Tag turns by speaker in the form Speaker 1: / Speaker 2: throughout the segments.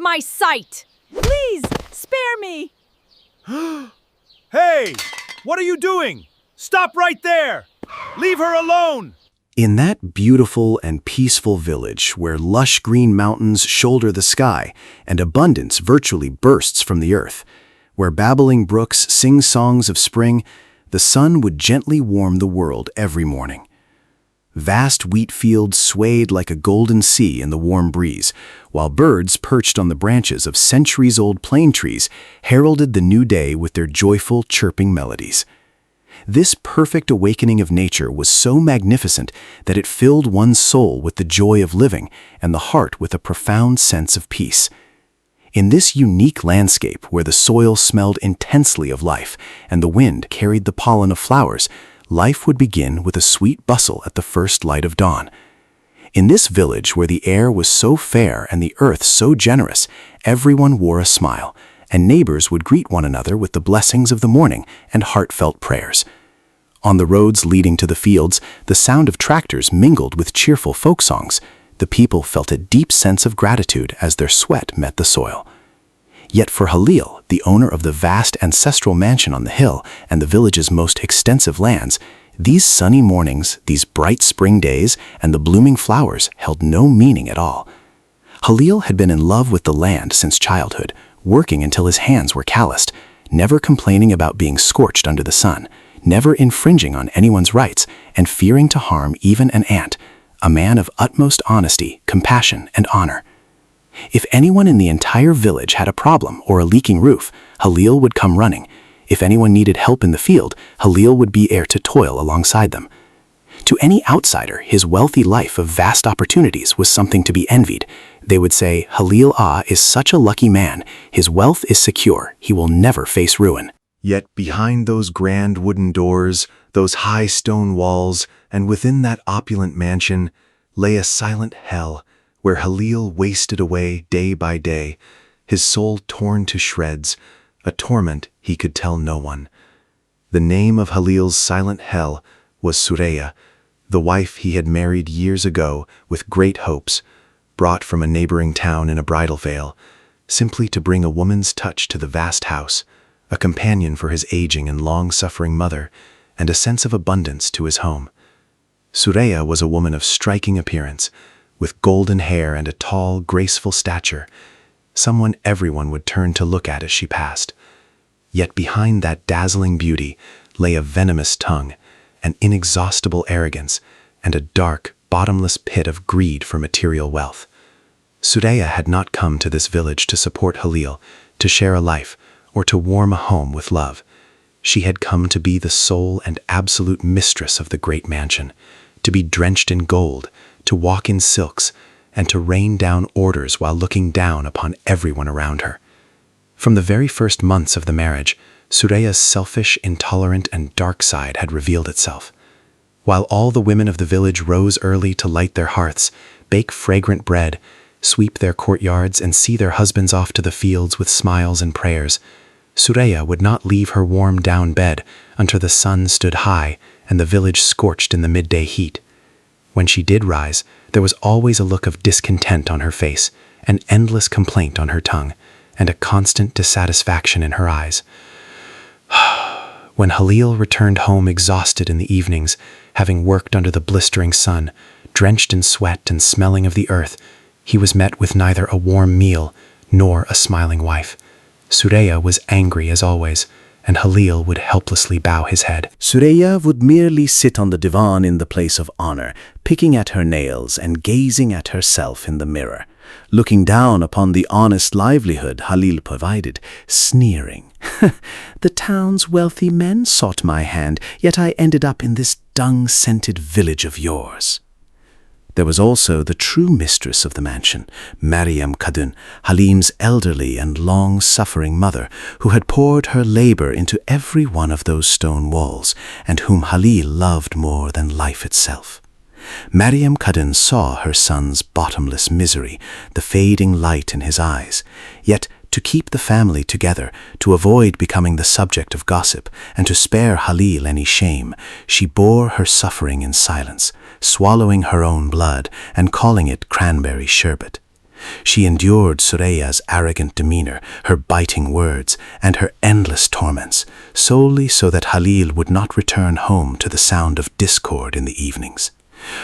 Speaker 1: my sight!
Speaker 2: Please, spare me!
Speaker 3: Hey! What are you doing? Stop right there! Leave her alone!
Speaker 4: In that beautiful and peaceful village where lush green mountains shoulder the sky and abundance virtually bursts from the earth, where babbling brooks sing songs of spring, the sun would gently warm the world every morning. Vast wheat fields swayed like a golden sea in the warm breeze, while birds perched on the branches of centuries-old plane trees heralded the new day with their joyful, chirping melodies. This perfect awakening of nature was so magnificent that it filled one's soul with the joy of living and the heart with a profound sense of peace. In this unique landscape where the soil smelled intensely of life and the wind carried the pollen of flowers, life would begin with a sweet bustle at the first light of dawn. In this village where the air was so fair and the earth so generous, everyone wore a smile, and neighbors would greet one another with the blessings of the morning and heartfelt prayers. On the roads leading to the fields, the sound of tractors mingled with cheerful folk songs. The people felt a deep sense of gratitude as their sweat met the soil. Yet for Halil, the owner of the vast ancestral mansion on the hill and the village's most extensive lands, these sunny mornings, these bright spring days, and the blooming flowers held no meaning at all. Halil had been in love with the land since childhood, working until his hands were calloused, never complaining about being scorched under the sun, never infringing on anyone's rights, and fearing to harm even an ant, a man of utmost honesty, compassion, and honor. If anyone in the entire village had a problem or a leaking roof, Halil would come running. If anyone needed help in the field, Halil would be there to toil alongside them. To any outsider, his wealthy life of vast opportunities was something to be envied. They would say, Halil Ağa is such a lucky man, his wealth is secure, he will never face ruin.
Speaker 5: Yet behind those grand wooden doors, those high stone walls, and within that opulent mansion, lay a silent hell, where Halil wasted away day by day, his soul torn to shreds, a torment he could tell no one. The name of Halil's silent hell was Süreyya, the wife he had married years ago with great hopes, brought from a neighboring town in a bridal veil, simply to bring a woman's touch to the vast house, a companion for his aging and long-suffering mother, and a sense of abundance to his home. Süreyya was a woman of striking appearance, with golden hair and a tall, graceful stature, someone everyone would turn to look at as she passed. Yet behind that dazzling beauty lay a venomous tongue, an inexhaustible arrogance, and a dark, bottomless pit of greed for material wealth. Süreyya had not come to this village to support Halil, to share a life, or to warm a home with love. She had come to be the sole and absolute mistress of the great mansion, to be drenched in gold, to walk in silks, and to rain down orders while looking down upon everyone around her. From the very first months of the marriage, Süreyya's selfish, intolerant, and dark side had revealed itself. While all the women of the village rose early to light their hearths, bake fragrant bread, sweep their courtyards, and see their husbands off to the fields with smiles and prayers, Süreyya would not leave her warm down bed until the sun stood high and the village scorched in the midday heat. When she did rise, there was always a look of discontent on her face, an endless complaint on her tongue, and a constant dissatisfaction in her eyes. When Halil returned home exhausted in the evenings, having worked under the blistering sun, drenched in sweat and smelling of the earth, he was met with neither a warm meal nor a smiling wife. Süreyya was angry as always, and Halil would helplessly bow his head.
Speaker 4: Süreyya would merely sit on the divan in the place of honor, picking at her nails and gazing at herself in the mirror, looking down upon the honest livelihood Halil provided, sneering. The town's wealthy men sought my hand, yet I ended up in this dung-scented village of yours. There was also the true mistress of the mansion, Meryem Kadın, Halim's elderly and long-suffering mother, who had poured her labor into every one of those stone walls, and whom Halil loved more than life itself. Meryem Kadın saw her son's bottomless misery, the fading light in his eyes, yet to keep the family together, to avoid becoming the subject of gossip, and to spare Halil any shame, she bore her suffering in silence, swallowing her own blood and calling it cranberry sherbet. She endured Süreyya's arrogant demeanor, her biting words, and her endless torments, solely so that Halil would not return home to the sound of discord in the evenings.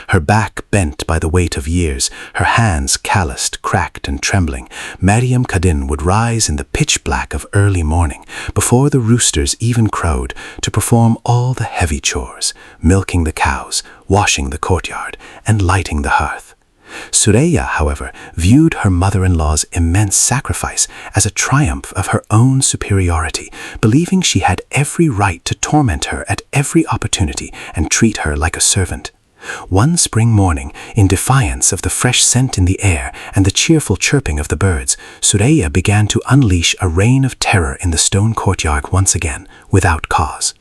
Speaker 4: Her back bent by the weight of years, her hands calloused, cracked, and trembling, Meryem Kadın would rise in the pitch black of early morning, before the roosters even crowed, to perform all the heavy chores, milking the cows, washing the courtyard, and lighting the hearth. Süreyya, however, viewed her mother-in-law's immense sacrifice as a triumph of her own superiority, believing she had every right to torment her at every opportunity and treat her like a servant. One spring morning, in defiance of the fresh scent in the air and the cheerful chirping of the birds, Süreyya began to unleash a reign of terror in the stone courtyard once again, without cause.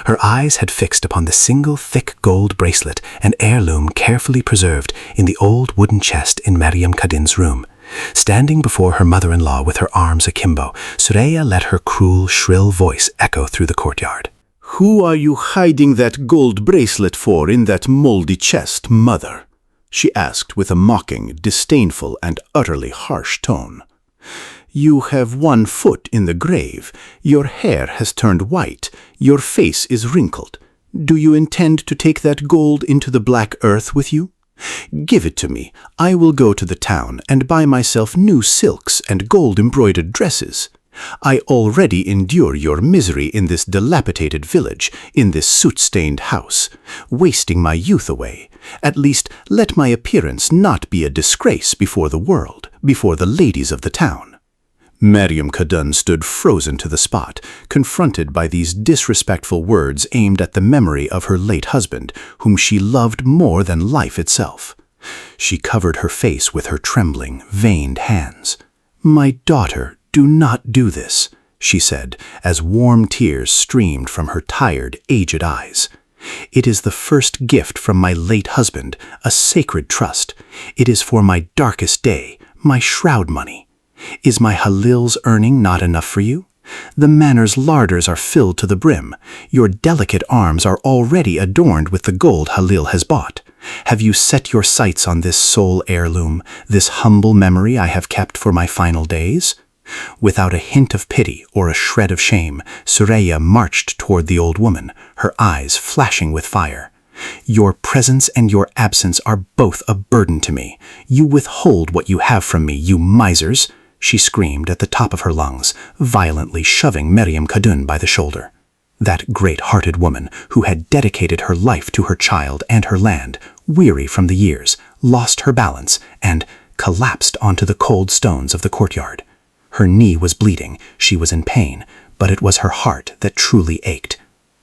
Speaker 4: Her eyes had fixed upon the single thick gold bracelet, an heirloom carefully preserved in the old wooden chest in Meryem Kadın's room. Standing before her mother-in-law with her arms akimbo, Süreyya let her cruel, shrill voice echo through the courtyard.
Speaker 1: "Who are you hiding that gold bracelet for in that moldy chest, mother?" she asked with a mocking, disdainful, and utterly harsh tone. "You have one foot in the grave, your hair has turned white, your face is wrinkled. Do you intend to take that gold into the black earth with you? Give it to me. I will go to the town and buy myself new silks and gold-embroidered dresses. I already endure your misery in this dilapidated village, in this soot-stained house, wasting my youth away. At least let my appearance not be a disgrace before the world, before the ladies of the town." Meryem Kadın stood frozen to the spot, confronted by these disrespectful words aimed at the memory of her late husband, whom she loved more than life itself. She covered her face with her trembling, veined hands. "My daughter, do not do this," she said, as warm tears streamed from her tired, aged eyes. "It is the first gift from my late husband, a sacred trust. It is for my darkest day, my shroud money. Is my Halil's earning not enough for you? The manor's larders are filled to the brim. Your delicate arms are already adorned with the gold Halil has bought. Have you set your sights on this sole heirloom, this humble memory I have kept for my final days?" Without a hint of pity or a shred of shame, Süreyya marched toward the old woman, her eyes flashing with fire. "Your presence and your absence are both a burden to me. You withhold what you have from me, you misers!" she screamed at the top of her lungs, violently shoving Meryem Kadın by the shoulder. That great-hearted woman, who had dedicated her life to her child and her land, weary from the years, lost her balance and collapsed onto the cold stones of the courtyard. Her knee was bleeding, she was in pain, but it was her heart that truly ached.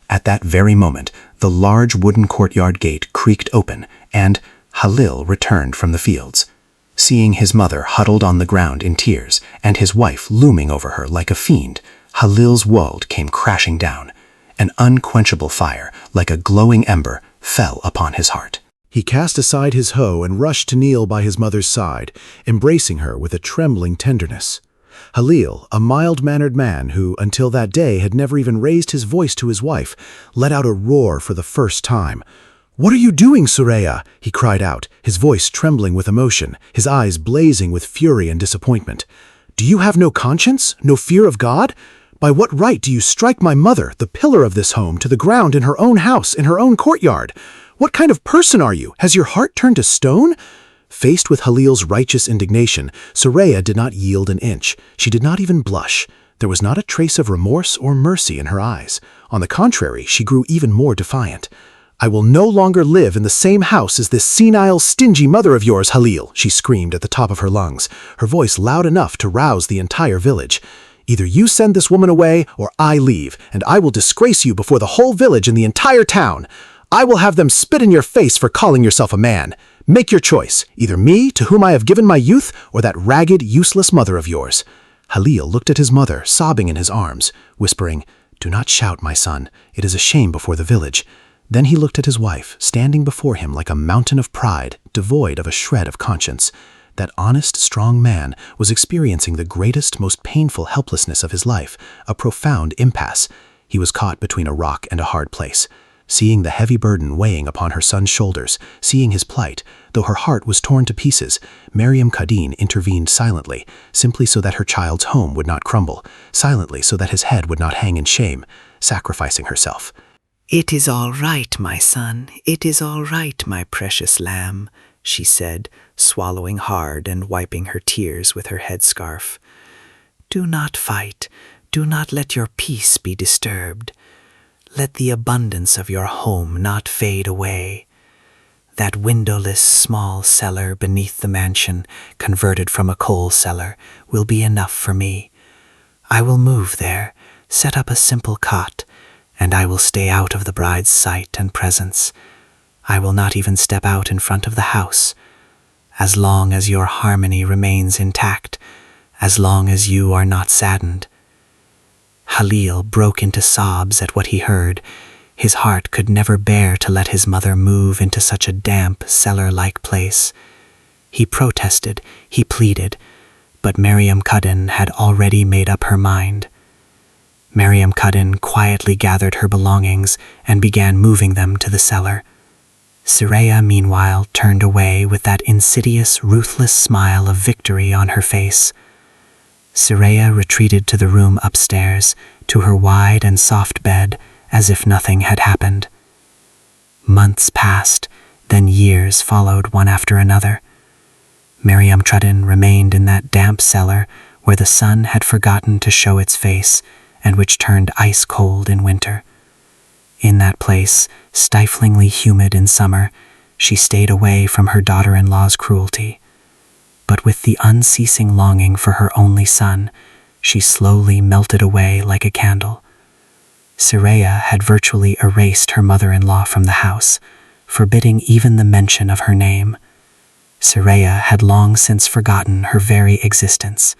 Speaker 1: At that very moment, the large wooden courtyard gate creaked open, and Halil returned from the fields. Seeing his mother huddled on the ground in tears, and his wife looming over her like a fiend, Halil's world came crashing down. An unquenchable fire, like a glowing ember, fell upon his heart.
Speaker 5: He cast aside his hoe and rushed to kneel by his mother's side, embracing her with a trembling tenderness. Halil, a mild-mannered man who, until that day, had never even raised his voice to his wife, let out a roar for the first time. "What are you doing, Süreyya?" he cried out, his voice trembling with emotion, his eyes blazing with fury and disappointment. "Do you have no conscience, no fear of God? By what right do you strike my mother, the pillar of this home, to the ground in her own house, in her own courtyard? What kind of person are you? Has your heart turned to stone?" Faced with Halil's righteous indignation, Süreyya did not yield an inch. She did not even blush. There was not a trace of remorse or mercy in her eyes. On the contrary, she grew even more defiant. "I will no longer live in the same house as this senile, stingy mother of yours, Halil," she screamed at the top of her lungs, her voice loud enough to rouse the entire village. "Either you send this woman away, or I leave, and I will disgrace you before the whole village and the entire town. I will have them spit in your face for calling yourself a man. Make your choice, either me, to whom I have given my youth, or that ragged, useless mother of yours." Halil looked at his mother, sobbing in his arms, whispering, "Do not shout, my son. It is a shame before the village." Then he looked at his wife, standing before him like a mountain of pride, devoid of a shred of conscience. That honest, strong man was experiencing the greatest, most painful helplessness of his life, a profound impasse. He was caught between a rock and a hard place. Seeing the heavy burden weighing upon her son's shoulders, seeing his plight,
Speaker 4: Though her heart was torn to pieces, Meryem Kadın intervened silently, simply so that her child's home would not crumble, silently so that his head would not hang in shame, sacrificing herself.
Speaker 6: "It is all right, my son. It is all right, my precious lamb," she said, swallowing hard and wiping her tears with her headscarf. "Do not fight. Do not let your peace be disturbed. Let the abundance of your home not fade away. That windowless small cellar beneath the mansion, converted from a coal cellar, will be enough for me. I will move there, set up a simple cot, and I will stay out of the bride's sight and presence. I will not even step out in front of the house. As long as your harmony remains intact, as long as you are not saddened." Halil broke into sobs at what he heard. His heart could never bear to let his mother move into such a damp, cellar-like place. He protested, he pleaded, but Meryem Kadın had already made up her mind. Meryem Kadın quietly gathered her belongings and began moving them to the cellar. Süreyya, meanwhile, turned away with that insidious, ruthless smile of victory on her face. Süreyya retreated to the room upstairs, to her wide and soft bed, as if nothing had happened. Months passed, then years followed one after another. Meryem Kadın remained in that damp cellar where the sun had forgotten to show its face and which turned ice-cold in winter. In that place, stiflingly humid in summer, she stayed away from her daughter-in-law's cruelty. But with the unceasing longing for her only son, she slowly melted away like a candle. Süreyya had virtually erased her mother-in-law from the house, forbidding even the mention of her name. Süreyya had long since forgotten her very existence.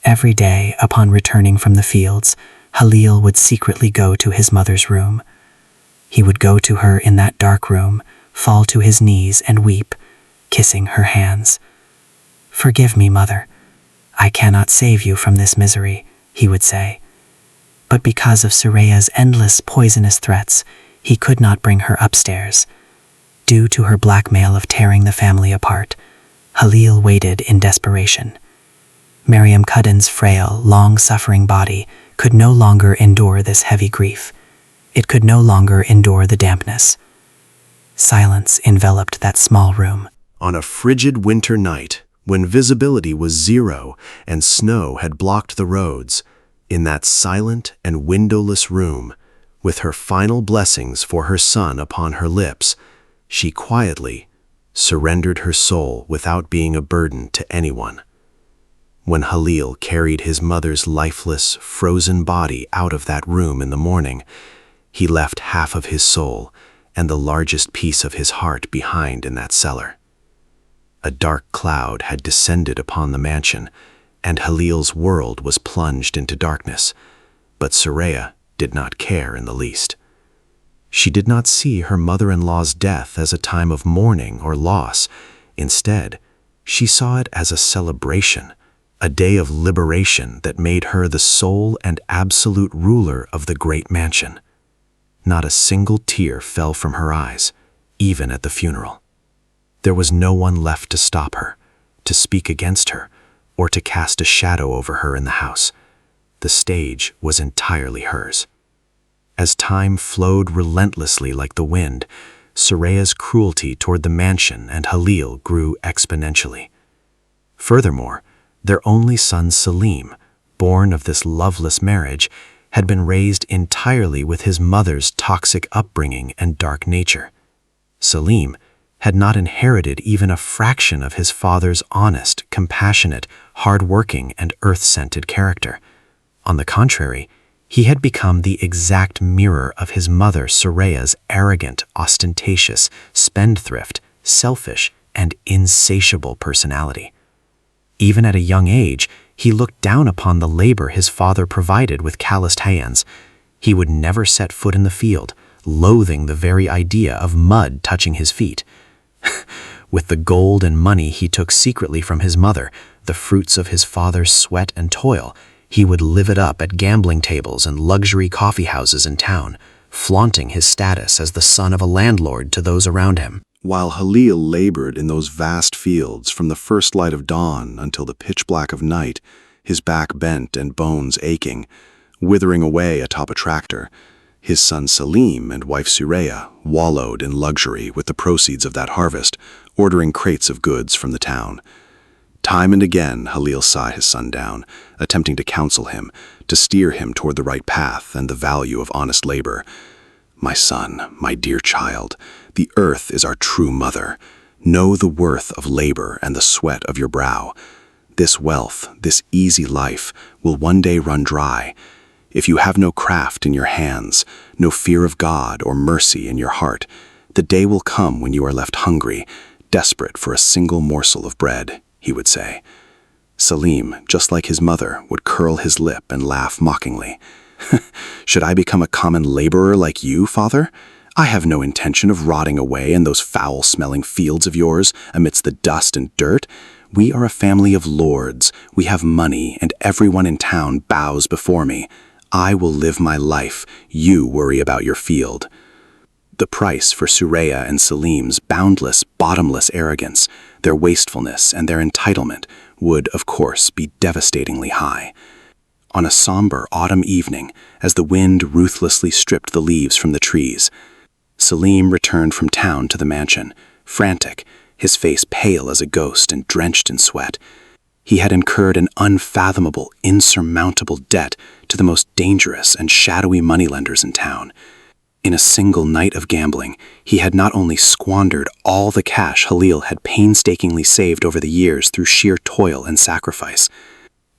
Speaker 6: Every day, upon returning from the fields, Halil would secretly go to his mother's room. He would go to her in that dark room, fall to his knees and weep, kissing her hands. "Forgive me, mother. I cannot save you from this misery," he would say. But because of Süreyya's endless poisonous threats, he could not bring her upstairs. Due to her blackmail of tearing the family apart, Halil waited in desperation. Meryem Kadın's frail, long-suffering body could no longer endure this heavy grief. It could no longer endure the dampness. Silence enveloped that small room.
Speaker 5: On a frigid winter night, when visibility was zero and snow had blocked the roads, in that silent and windowless room, with her final blessings for her son upon her lips, she quietly surrendered her soul without being a burden to anyone. When Halil carried his mother's lifeless, frozen body out of that room in the morning, he left half of his soul and the largest piece of his heart behind in that cellar. A dark cloud had descended upon the mansion, and Halil's world was plunged into darkness, but Süreyya did not care in the least. She did not see her mother-in-law's death as a time of mourning or loss. Instead, she saw it as a celebration, a day of liberation that made her the sole and absolute ruler of the great mansion. Not a single tear fell from her eyes, even at the funeral. There was no one left to stop her, to speak against her, or to cast a shadow over her in the house. The stage was entirely hers. As time flowed relentlessly like the wind, Süreyya's cruelty toward the mansion and Halil grew exponentially. Furthermore, their only son Selim, born of this loveless marriage, had been raised entirely with his mother's toxic upbringing and dark nature. Selim had not inherited even a fraction of his father's honest, compassionate, hard-working, and earth-scented character. On the contrary, he had become the exact mirror of his mother Süreyya's arrogant, ostentatious, spendthrift, selfish, and insatiable personality. Even at a young age, he looked down upon the labor his father provided with calloused hands. He would never set foot in the field, loathing the very idea of mud touching his feet. With the gold and money he took secretly from his mother, the fruits of his father's sweat and toil, he would live it up at gambling tables and luxury coffee houses in town, flaunting his status as the son of a landlord to those around him. While Halil labored in those vast fields from the first light of dawn until the pitch black of night, his back bent and bones aching, withering away atop a tractor, his son Selim and wife Süreyya wallowed in luxury with the proceeds of that harvest, ordering crates of goods from the town. Time and again Halil sat his son down, attempting to counsel him, to steer him toward the right path and the value of honest labor. "My son, my dear child, the earth is our true mother. Know the worth of labor and the sweat of your brow. This wealth, this easy life, will one day run dry. If you have no craft in your hands, no fear of God or mercy in your heart, the day will come when you are left hungry, desperate for a single morsel of bread," he would say. Selim, just like his mother, would curl his lip and laugh mockingly. "Should I become a common laborer like you, father? I have no intention of rotting away in those foul-smelling fields of yours amidst the dust and dirt. We are a family of lords. We have money, and everyone in town bows before me. I will live my life. You worry about your field." The price for Süreyya and Selim's boundless, bottomless arrogance, their wastefulness, and their entitlement would, of course, be devastatingly high. On a somber autumn evening, as the wind ruthlessly stripped the leaves from the trees, Selim returned from town to the mansion, frantic, his face pale as a ghost and drenched in sweat. He had incurred an unfathomable, insurmountable debt to the most dangerous and shadowy moneylenders in town. In a single night of gambling, he had not only squandered all the cash Halil had painstakingly saved over the years through sheer toil and sacrifice,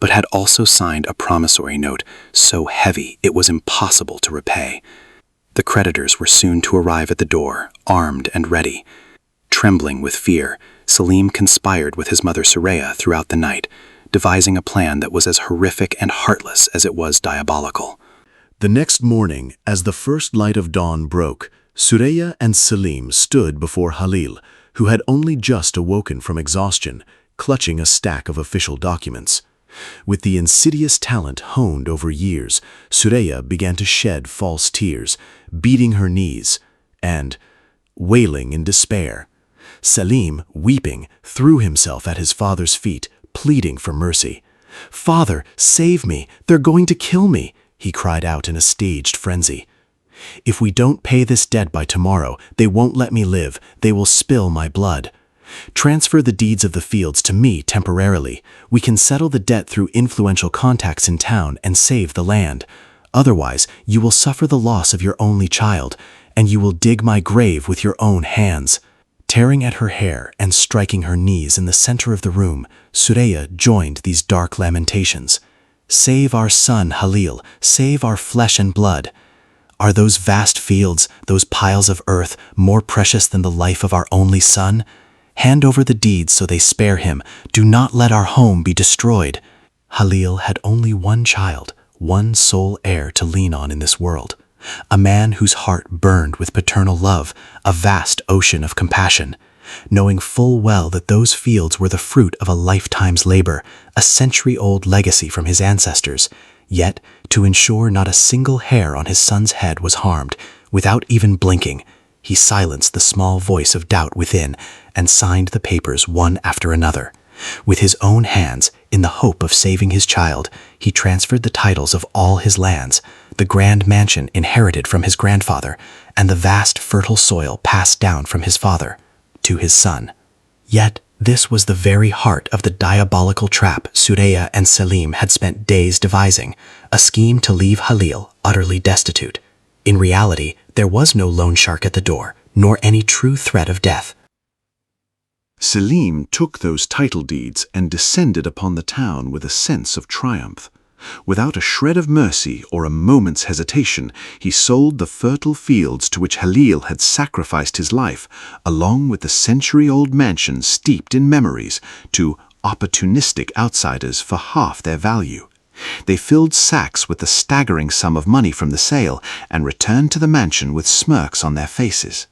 Speaker 5: but had also signed a promissory note so heavy it was impossible to repay. The creditors were soon to arrive at the door, armed and ready. Trembling with fear, Selim conspired with his mother Süreyya throughout the night, devising a plan that was as horrific and heartless as it was diabolical.
Speaker 1: The next morning, as the first light of dawn broke, Süreyya and Selim stood before Halil, who had only just awoken from exhaustion, clutching a stack of official documents. With the insidious talent honed over years, Süreyya began to shed false tears, beating her knees and wailing in despair. Selim, weeping, threw himself at his father's feet, pleading for mercy. "Father, save me! They're going to kill me!" he cried out in a staged frenzy. "If we don't pay this debt by tomorrow, they won't let me live. They will spill my blood. Transfer the deeds of the fields to me temporarily. We can settle the debt through influential contacts in town and save the land. Otherwise, you will suffer the loss of your only child, and you will dig my grave with your own hands." Tearing at her hair and striking her knees in the center of the room, Süreyya joined these dark lamentations. "Save our son, Halil. Save our flesh and blood. Are those vast fields, those piles of earth, more precious than the life of our only son? Hand over the deeds so they spare him. Do not let our home be destroyed." Halil had only one child, one sole heir to lean on in this world. A man whose heart burned with paternal love, a vast ocean of compassion. Knowing full well that those fields were the fruit of a lifetime's labor, a century-old legacy from his ancestors, yet, to ensure not a single hair on his son's head was harmed, without even blinking, he silenced the small voice of doubt within and signed the papers one after another. With his own hands, in the hope of saving his child, he transferred the titles of all his lands, the grand mansion inherited from his grandfather, and the vast fertile soil passed down from his father to his son. Yet this was the very heart of the diabolical trap Süreyya and Selim had spent days devising, a scheme to leave Halil utterly destitute. In reality, there was no loan shark at the door, nor any true threat of death.
Speaker 5: Selim took those title deeds and descended upon the town with a sense of triumph. Without a shred of mercy or a moment's hesitation, he sold the fertile fields to which Halil had sacrificed his life, along with the century-old mansion steeped in memories, to opportunistic outsiders for half their value. They filled sacks with the staggering sum of money from the sale and returned to the mansion with smirks on their faces.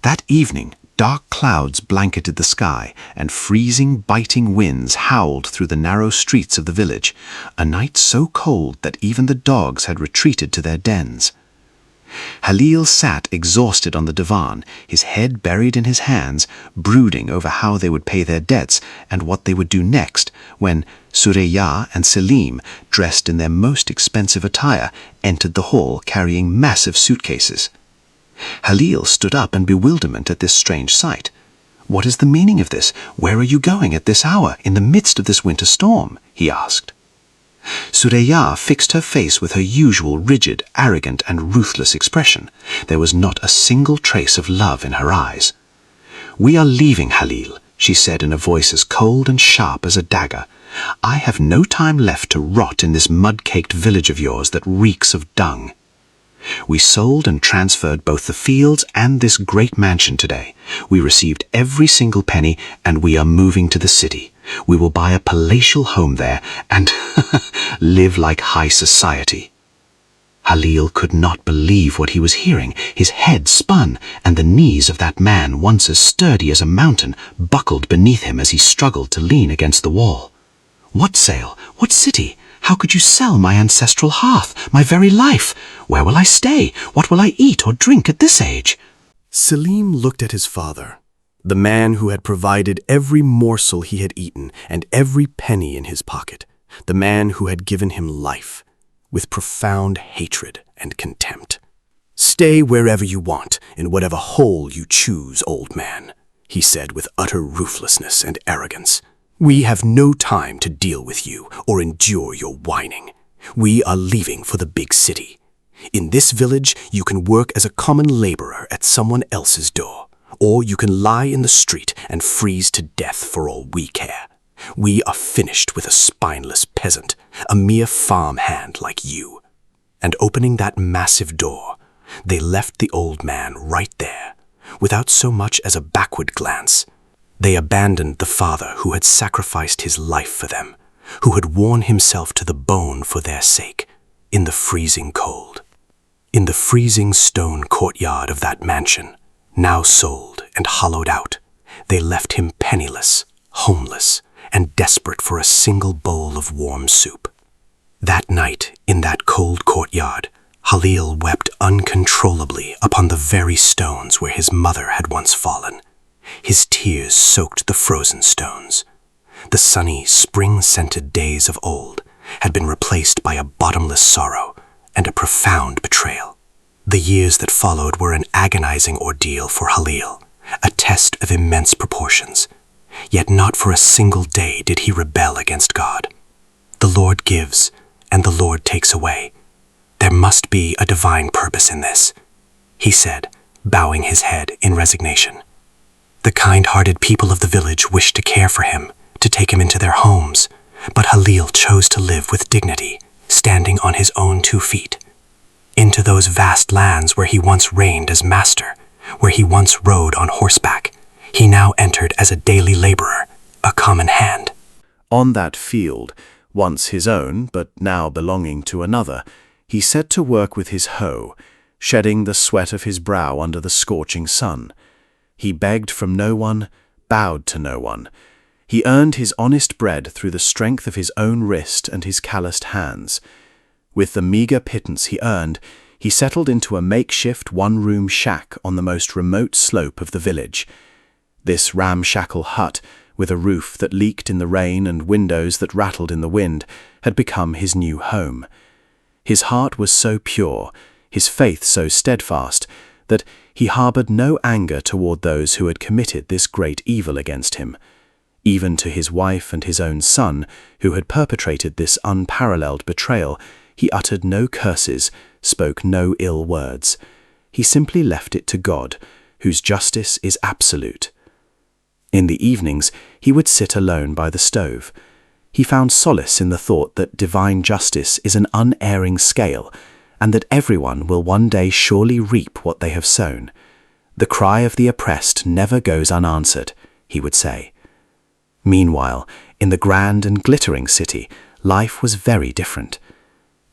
Speaker 5: That evening, dark clouds blanketed the sky, and freezing, biting winds howled through the narrow streets of the village, a night so cold that even the dogs had retreated to their dens.
Speaker 4: Halil sat exhausted on the divan, his head buried in his hands, brooding over how they would pay their debts and what they would do next, when Süreyya and Selim, dressed in their most expensive attire, entered the hall carrying massive suitcases. Halil stood up in bewilderment at this strange sight. "What is the meaning of this? Where are you going at this hour, in the midst of this winter storm?" he asked. Süreyya fixed her face with her usual rigid, arrogant and ruthless expression. There was not a single trace of love in her eyes. "We are leaving, Halil," she said in a voice as cold and sharp as a dagger. "I have no time left to rot in this mud-caked village of yours that reeks of dung. We sold and transferred both the fields and this great mansion today. We received every single penny, and we are moving to the city. We will buy a palatial home there and live like high society." Halil could not believe what he was hearing. His head spun, and the knees of that man, once as sturdy as a mountain, buckled beneath him as he struggled to lean against the wall. "What sale? What city? How could you sell my ancestral hearth, my very life? Where will I stay? What will I eat or drink at this age?"
Speaker 5: Selim looked at his father, the man who had provided every morsel he had eaten and every penny in his pocket, the man who had given him life, with profound hatred and contempt. "Stay wherever you want, in whatever hole you choose, old man," he said with utter ruthlessness and arrogance. "We have no time to deal with you or endure your whining. We are leaving for the big city. In this village, you can work as a common laborer at someone else's door, or you can lie in the street and freeze to death for all we care. We are finished with a spineless peasant, a mere farm hand like you." And opening that massive door, they left the old man right there, without so much as a backward glance. They abandoned the father who had sacrificed his life for them, who had worn himself to the bone for their sake, in the freezing cold. In the freezing stone courtyard of that mansion, now sold and hollowed out, they left him penniless, homeless, and desperate for a single bowl of warm soup. That night, in that cold courtyard, Halil wept uncontrollably upon the very stones where his mother had once fallen. His tears soaked the frozen stones. The sunny, spring-scented days of old had been replaced by a bottomless sorrow and a profound betrayal. The years that followed were an agonizing ordeal for Halil, a test of immense proportions. Yet not for a single day did he rebel against God. "The Lord gives, and the Lord takes away. There must be a divine purpose in this," he said, bowing his head in resignation. The kind-hearted people of the village wished to care for him, to take him into their homes, but Halil chose to live with dignity, standing on his own 2 feet. Into those vast lands where he once reigned as master, where he once rode on horseback, he now entered as a daily laborer, a common hand. On that field, once his own, but now belonging to another, he set to work with his hoe, shedding the sweat of his brow under the scorching sun. He begged from no one, bowed to no one. He earned his honest bread through the strength of his own wrist and his calloused hands. With the meager pittance he earned, he settled into a makeshift one-room shack on the most remote slope of the village. This ramshackle hut, with a roof that leaked in the rain and windows that rattled in the wind, had become his new home. His heart was so pure, his faith so steadfast, that he harbored no anger toward those who had committed this great evil against him. Even to his wife and his own son, who had perpetrated this unparalleled betrayal, he uttered no curses, spoke no ill words. He simply left it to God, whose justice is absolute. In the evenings, he would sit alone by the stove. He found solace in the thought that divine justice is an unerring scale, and that everyone will one day surely reap what they have sown. The cry of the oppressed never goes unanswered, he would say. Meanwhile, in the grand and glittering city, life was very different.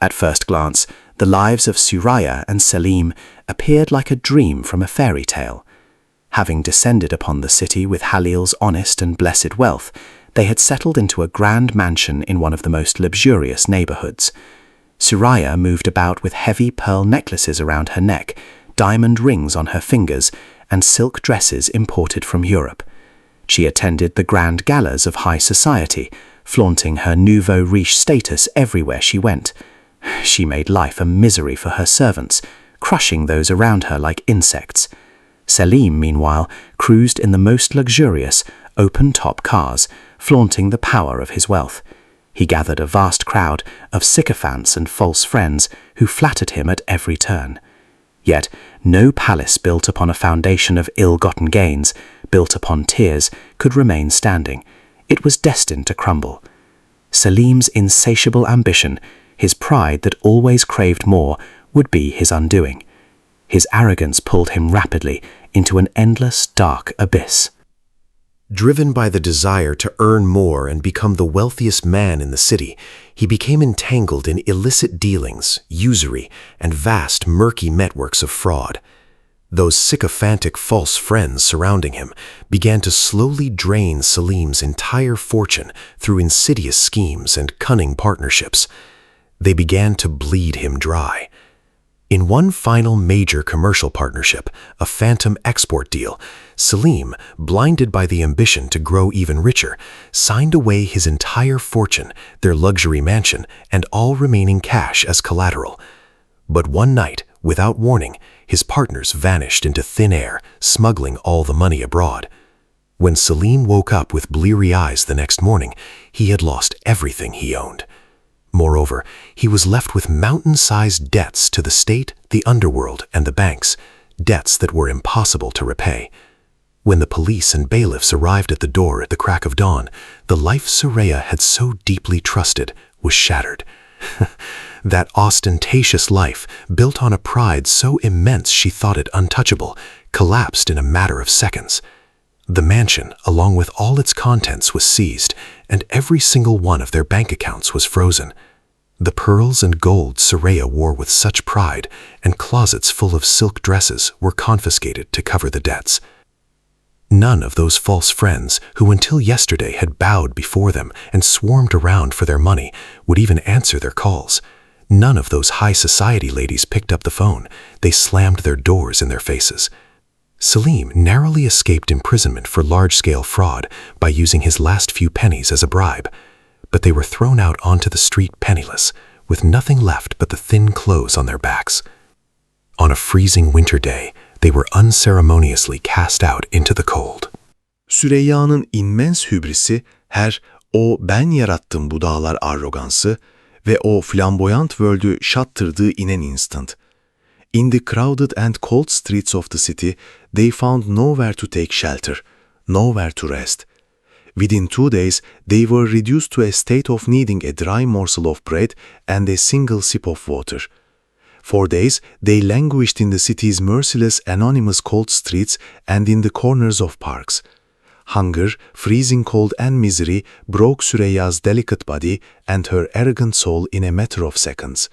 Speaker 5: At first glance, the lives of Süreyya and Selim appeared like a dream from a fairy tale. Having descended upon the city with Halil's honest and blessed wealth, they had settled into a grand mansion in one of the most luxurious neighborhoods.
Speaker 4: Süreyya moved about with heavy pearl necklaces around her neck, diamond rings on her fingers, and silk dresses imported from Europe. She attended the grand galas of high society, flaunting her nouveau riche status everywhere she went. She made life a misery for her servants, crushing those around her like insects. Selim, meanwhile, cruised in the most luxurious, open-top cars, flaunting the power of his wealth. He gathered a vast crowd of sycophants and false friends who flattered him at every turn. Yet no palace built upon a foundation of ill-gotten gains, built upon tears, could remain standing. It was destined to crumble. Selim's insatiable ambition, his pride that always craved more, would be his undoing. His arrogance pulled him rapidly into an endless, dark abyss.
Speaker 5: Driven by the desire to earn more and become the wealthiest man in the city, he became entangled in illicit dealings, usury, and vast, murky networks of fraud. Those sycophantic false friends surrounding him began to slowly drain Selim's entire fortune through insidious schemes and cunning partnerships. They began to bleed him dry. In one final major commercial partnership, a phantom export deal, Selim, blinded by the ambition to grow even richer, signed away his entire fortune, their luxury mansion, and all remaining cash as collateral. But one night, without warning, his partners vanished into thin air, smuggling all the money abroad. When Selim woke up with bleary eyes the next morning, he had lost everything he owned. Moreover, he was left with mountain-sized debts to the state, the underworld, and the banks, debts that were impossible to repay. When the police and bailiffs arrived at the door at the crack of dawn, the life Süreyya had so deeply trusted was shattered. That ostentatious life, built on a pride so immense she thought it untouchable, collapsed in a matter of seconds. The mansion, along with all its contents, was seized, and every single one of their bank accounts was frozen. The pearls and gold Süreyya wore with such pride, and closets full of silk dresses, were confiscated to cover the debts. None of those false friends, who until yesterday had bowed before them and swarmed around for their money, would even answer their calls. None of those high society ladies picked up the phone. They slammed their doors in their faces. Selim narrowly escaped imprisonment for large-scale fraud by using his last few pennies as a bribe, but they were thrown out onto the street penniless, with nothing left but the thin clothes on their backs. On a freezing winter day, they were unceremoniously cast out into the cold.
Speaker 7: Süreyya'nın inmens hübrisi, o ben yarattım bu dağlar arrogansı ve o flamboyant world'ü şattırdığı inen instant. In the crowded and cold streets of the city, they found nowhere to take shelter, nowhere to rest. Within 2 days, they were reduced to a state of needing a dry morsel of bread and a single sip of water. For days, they languished in the city's merciless, anonymous cold streets and in the corners of parks. Hunger, freezing cold and misery broke Süreyya's delicate body and her arrogant soul in a matter of seconds.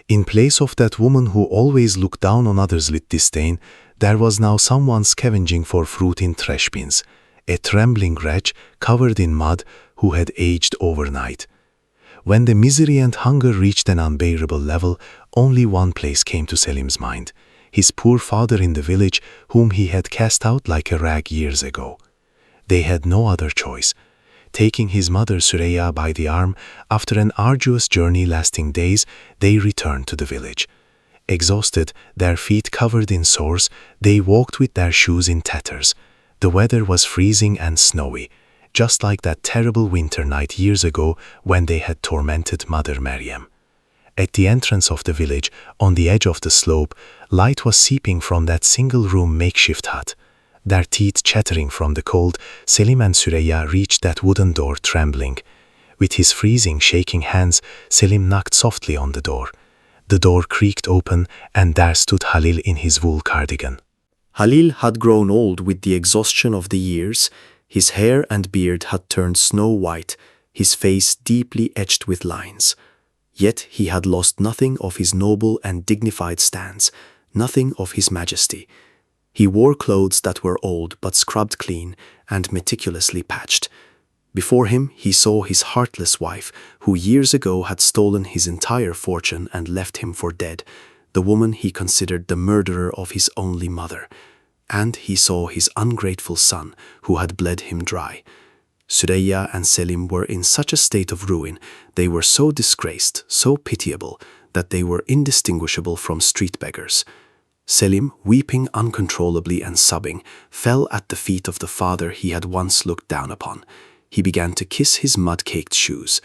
Speaker 7: In place of that woman who always looked down on others with disdain, there was now someone scavenging for fruit in trash bins, a trembling wretch covered in mud who had aged overnight. When the misery and hunger reached an unbearable level, only one place came to Selim's mind, his poor father in the village whom he had cast out like a rag years ago. They had no other choice. Taking his mother Süreyya by the arm, after an arduous journey lasting days, they returned to the village. Exhausted, their feet covered in sores, they walked with their shoes in tatters. The weather was freezing and snowy, just like that terrible winter night years ago when they had tormented Mother Meryem. At the entrance of the village, on the edge of the slope, light was seeping from that single-room makeshift hut. Their teeth chattering from the cold, Selim and Süreyya reached that wooden door trembling. With his freezing, shaking hands, Selim knocked softly on the door. The door creaked open, and there stood Halil in his wool cardigan.
Speaker 4: Halil had grown old with the exhaustion of the years. His hair and beard had turned snow-white, his face deeply etched with lines. Yet he had lost nothing of his noble and dignified stance, nothing of his majesty. He wore clothes that were old but scrubbed clean and meticulously patched. Before him, he saw his heartless wife, who years ago had stolen his entire fortune and left him for dead, the woman he considered the murderer of his only mother. And he saw his ungrateful son, who had bled him dry. Süreyya and Selim were in such a state of ruin, they were so disgraced, so pitiable, that they were indistinguishable from street beggars. Selim, weeping uncontrollably and sobbing, fell at the feet of the father he had once looked down upon. He began to kiss his mud-caked shoes.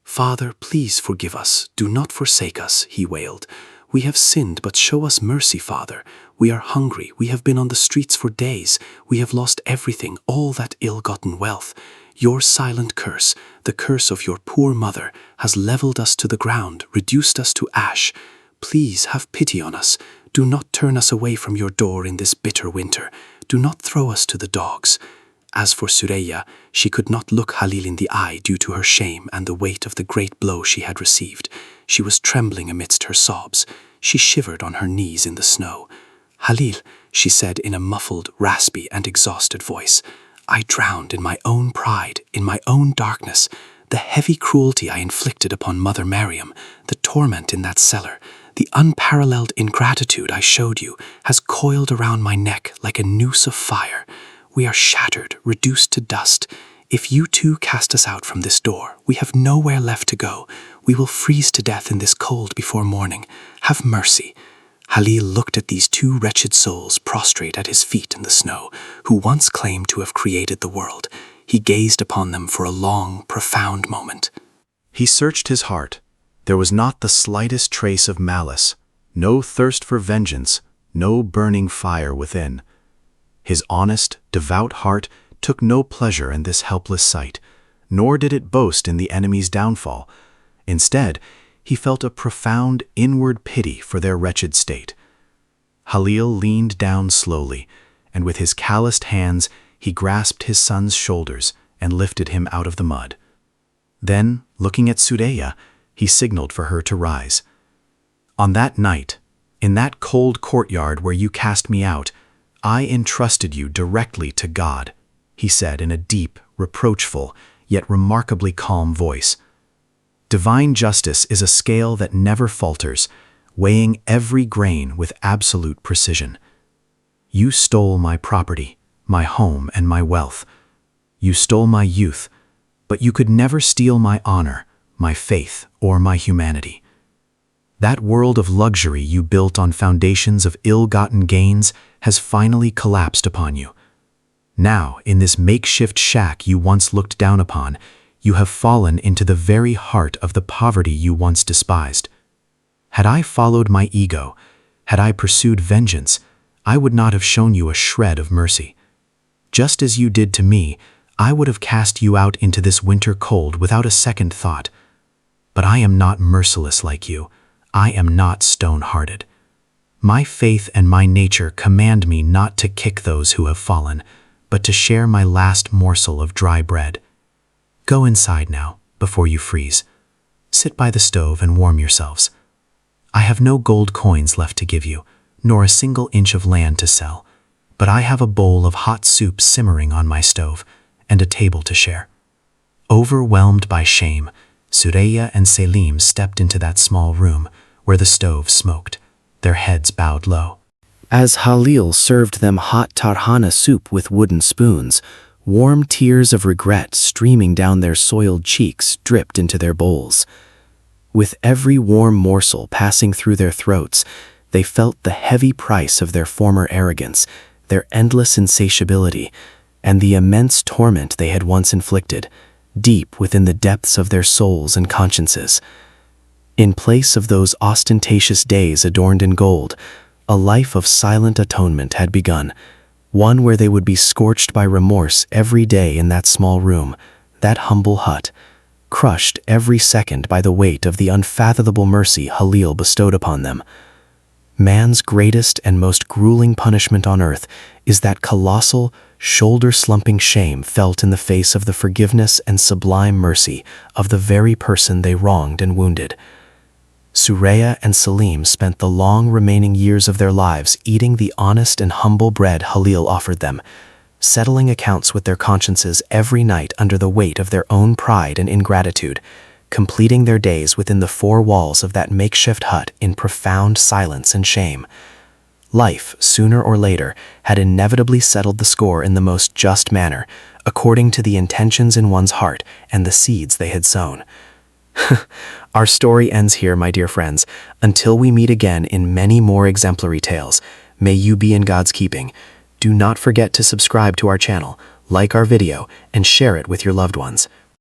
Speaker 4: "Father, please forgive us. Do not forsake us," he wailed. "We have sinned, but show us mercy, Father. We are hungry. We have been on the streets for days. We have lost everything, all that ill-gotten wealth. Your silent curse, the curse of your poor mother, has leveled us to the ground, reduced us to ash. Please have pity on us. Do not turn us away from your door in this bitter winter. Do not throw us to the dogs." As for Süreyya, she could not look Halil in the eye due to her shame and the weight of the great blow she had received. She was trembling amidst her sobs. She shivered on her knees in the snow. "Halil," she said in a muffled, raspy, and exhausted voice, "I drowned in my own pride, in my own darkness. The heavy cruelty I inflicted upon Mother Meryem, the torment in that cellar, the unparalleled ingratitude I showed you, has coiled around my neck like a noose of fire. We are shattered, reduced to dust. If you too cast us out from this door, we have nowhere left to go. We will freeze to death in this cold before morning. Have mercy." Halil looked at these two wretched souls prostrate at his feet in the snow, who once claimed to have created the world. He gazed upon them for a long, profound moment.
Speaker 5: He searched his heart. There was not the slightest trace of malice, no thirst for vengeance, no burning fire within. His honest, devout heart took no pleasure in this helpless sight, nor did it boast in the enemy's downfall. Instead, he felt a profound inward pity for their wretched state. Halil leaned down slowly, and with his calloused hands he grasped his son's shoulders and lifted him out of the mud. Then, looking at Süreyya, he signaled for her to rise. "On that night, in that cold courtyard where you cast me out, I entrusted you directly to God," he said in a deep, reproachful, yet remarkably calm voice. "Divine justice is a scale that never falters, weighing every grain with absolute precision. You stole my property, my home, and my wealth. You stole my youth, but you could never steal my honor, my faith, or my humanity. That world of luxury you built on foundations of ill-gotten gains has finally collapsed upon you. Now, in this makeshift shack you once looked down upon, you have fallen into the very heart of the poverty you once despised. Had I followed my ego, had I pursued vengeance, I would not have shown you a shred of mercy. Just as you did to me, I would have cast you out into this winter cold without a second thought. But I am not merciless like you. I am not stone-hearted. My faith and my nature command me not to kick those who have fallen, but to share my last morsel of dry bread. Go inside now, before you freeze. Sit by the stove and warm yourselves. I have no gold coins left to give you, nor a single inch of land to sell, but I have a bowl of hot soup simmering on my stove, and a table to share." Overwhelmed by shame, Süreyya and Selim stepped into that small room where the stove smoked, their heads bowed low. As Halil served them hot tarhana soup with wooden spoons, warm tears of regret streaming down their soiled cheeks dripped into their bowls. With every warm morsel passing through their throats, they felt the heavy price of their former arrogance, their endless insatiability, and the immense torment they had once inflicted, deep within the depths of their souls and consciences. In place of those ostentatious days adorned in gold, a life of silent atonement had begun, one where they would be scorched by remorse every day in that small room, that humble hut, crushed every second by the weight of the unfathomable mercy Halil bestowed upon them. Man's greatest and most grueling punishment on earth is that colossal, shoulder-slumping shame felt in the face of the forgiveness and sublime mercy of the very person they wronged and wounded. Süreyya and Selim spent the long remaining years of their lives eating the honest and humble bread Halil offered them,
Speaker 4: settling accounts with their consciences every night under the weight of their own pride and ingratitude, completing their days within the four walls of that makeshift hut in profound silence and shame. Life, sooner or later, had inevitably settled the score in the most just manner, according to the intentions in one's heart and the seeds they had sown. Our story ends here, my dear friends. Until we meet again in many more exemplary tales, may you be in God's keeping. Do not forget to subscribe to our channel, like our video, and share it with your loved ones.